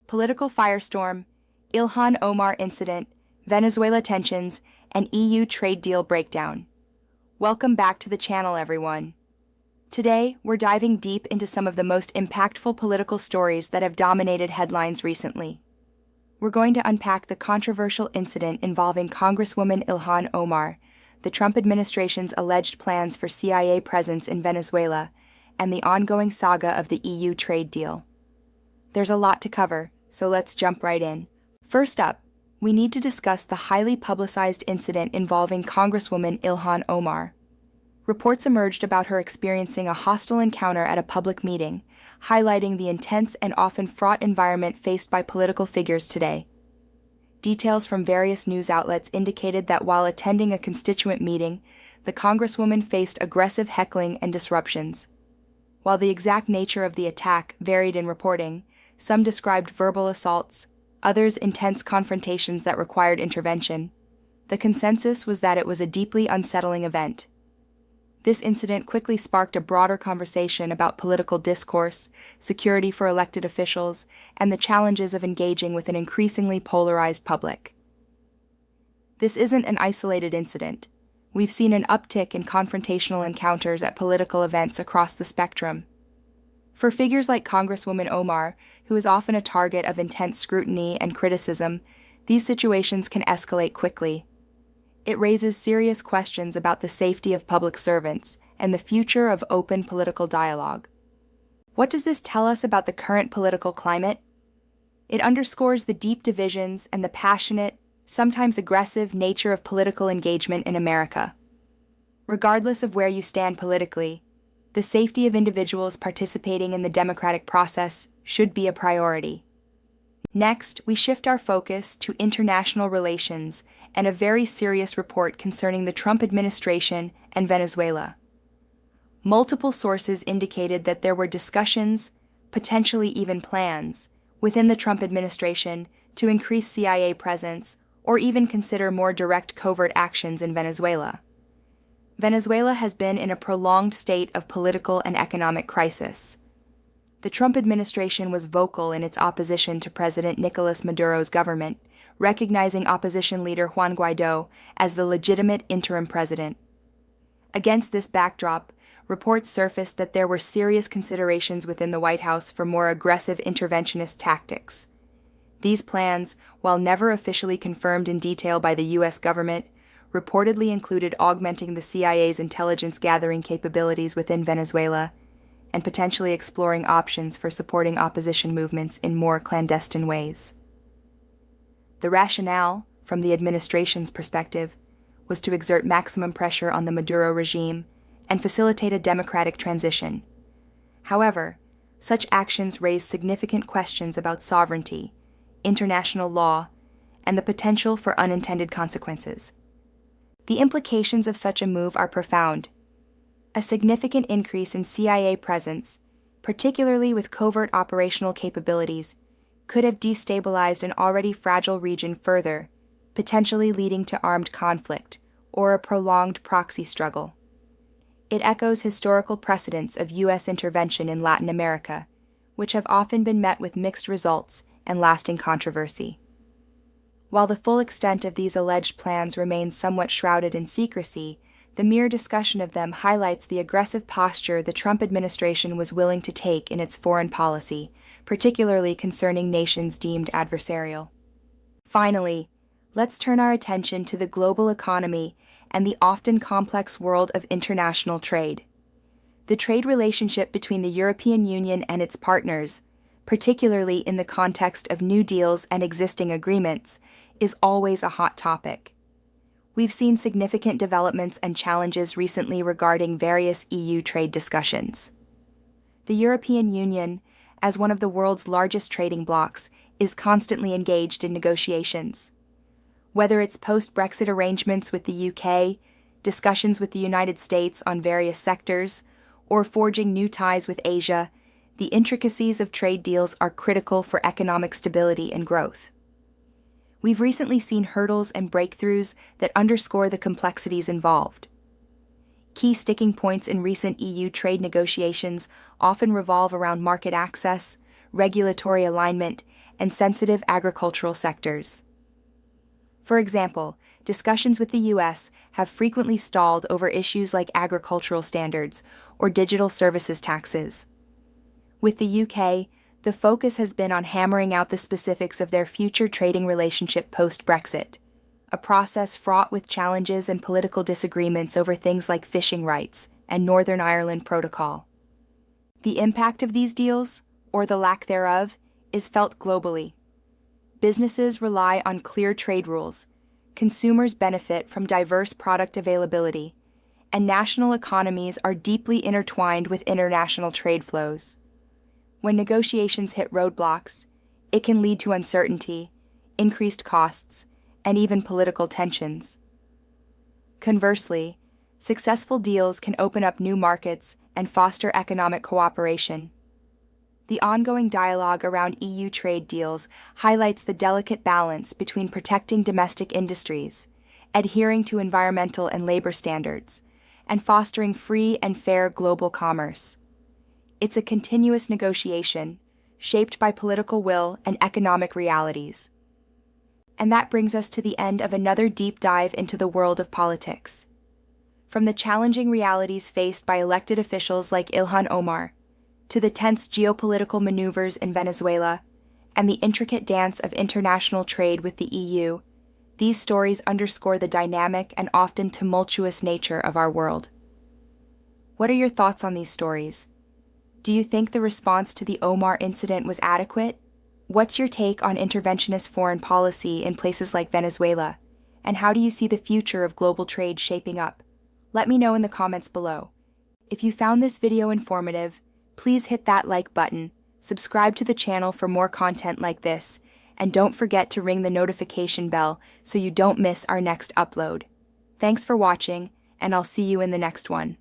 Political firestorm, Ilhan Omar incident, Venezuela tensions, and EU trade deal breakdown. Welcome back to the channel, everyone. Today, we're diving deep into some of the most impactful political stories that have dominated headlines recently. We're going to unpack the controversial incident involving Congresswoman Ilhan Omar, the Trump administration's alleged plans for CIA presence in Venezuela, and the ongoing saga of the EU trade deal. There's a lot to cover, so let's jump right in. First up, we need to discuss the highly publicized incident involving Congresswoman Ilhan Omar. Reports emerged about her experiencing a hostile encounter at a public meeting, highlighting the intense and often fraught environment faced by political figures today. Details from various news outlets indicated that while attending a constituent meeting, the Congresswoman faced aggressive heckling and disruptions. While the exact nature of the attack varied in reporting, some described verbal assaults, others intense confrontations that required intervention. The consensus was that it was a deeply unsettling event. This incident quickly sparked a broader conversation about political discourse, security for elected officials, and the challenges of engaging with an increasingly polarized public. This isn't an isolated incident. We've seen an uptick in confrontational encounters at political events across the spectrum. For figures like Congresswoman Omar, who is often a target of intense scrutiny and criticism, these situations can escalate quickly. It raises serious questions about the safety of public servants and the future of open political dialogue. What does this tell us about the current political climate? It underscores the deep divisions and the passionate, sometimes aggressive nature of political engagement in America. Regardless of where you stand politically, the safety of individuals participating in the democratic process should be a priority. Next, we shift our focus to international relations and a very serious report concerning the Trump administration and Venezuela. Multiple sources indicated that there were discussions, potentially even plans, within the Trump administration to increase CIA presence or even consider more direct covert actions in Venezuela. Venezuela has been in a prolonged state of political and economic crisis. The Trump administration was vocal in its opposition to President Nicolas Maduro's government, recognizing opposition leader Juan Guaido as the legitimate interim president. Against this backdrop, reports surfaced that there were serious considerations within the White House for more aggressive interventionist tactics. These plans, while never officially confirmed in detail by the U.S. government, reportedly included augmenting the CIA's intelligence gathering capabilities within Venezuela and potentially exploring options for supporting opposition movements in more clandestine ways. The rationale, from the administration's perspective, was to exert maximum pressure on the Maduro regime and facilitate a democratic transition. However, such actions raise significant questions about sovereignty, international law, and the potential for unintended consequences. The implications of such a move are profound. A significant increase in CIA presence, particularly with covert operational capabilities, could have destabilized an already fragile region further, potentially leading to armed conflict or a prolonged proxy struggle. It echoes historical precedents of U.S. intervention in Latin America, which have often been met with mixed results and lasting controversy. While the full extent of these alleged plans remains somewhat shrouded in secrecy, the mere discussion of them highlights the aggressive posture the Trump administration was willing to take in its foreign policy, particularly concerning nations deemed adversarial. Finally, let's turn our attention to the global economy and the often complex world of international trade. The trade relationship between the European Union and its partners, particularly in the context of new deals and existing agreements, is always a hot topic. We've seen significant developments and challenges recently regarding various EU trade discussions. The European Union, as one of the world's largest trading blocs, is constantly engaged in negotiations. Whether it's post-Brexit arrangements with the UK, discussions with the United States on various sectors, or forging new ties with Asia, the intricacies of trade deals are critical for economic stability and growth. We've recently seen hurdles and breakthroughs that underscore the complexities involved. Key sticking points in recent EU trade negotiations often revolve around market access, regulatory alignment, and sensitive agricultural sectors. For example, discussions with the U.S. have frequently stalled over issues like agricultural standards or digital services taxes. With the UK, the focus has been on hammering out the specifics of their future trading relationship post-Brexit, a process fraught with challenges and political disagreements over things like fishing rights and Northern Ireland Protocol. The impact of these deals, or the lack thereof, is felt globally. Businesses rely on clear trade rules, consumers benefit from diverse product availability, and national economies are deeply intertwined with international trade flows. When negotiations hit roadblocks, it can lead to uncertainty, increased costs, and even political tensions. Conversely, successful deals can open up new markets and foster economic cooperation. The ongoing dialogue around EU trade deals highlights the delicate balance between protecting domestic industries, adhering to environmental and labor standards, and fostering free and fair global commerce. It's a continuous negotiation, shaped by political will and economic realities. And that brings us to the end of another deep dive into the world of politics. From the challenging realities faced by elected officials like Ilhan Omar, to the tense geopolitical maneuvers in Venezuela, and the intricate dance of international trade with the EU, these stories underscore the dynamic and often tumultuous nature of our world. What are your thoughts on these stories? Do you think the response to the Omar incident was adequate? What's your take on interventionist foreign policy in places like Venezuela? And how do you see the future of global trade shaping up? Let me know in the comments below. If you found this video informative, please hit that like button, subscribe to the channel for more content like this, and don't forget to ring the notification bell so you don't miss our next upload. Thanks for watching, and I'll see you in the next one.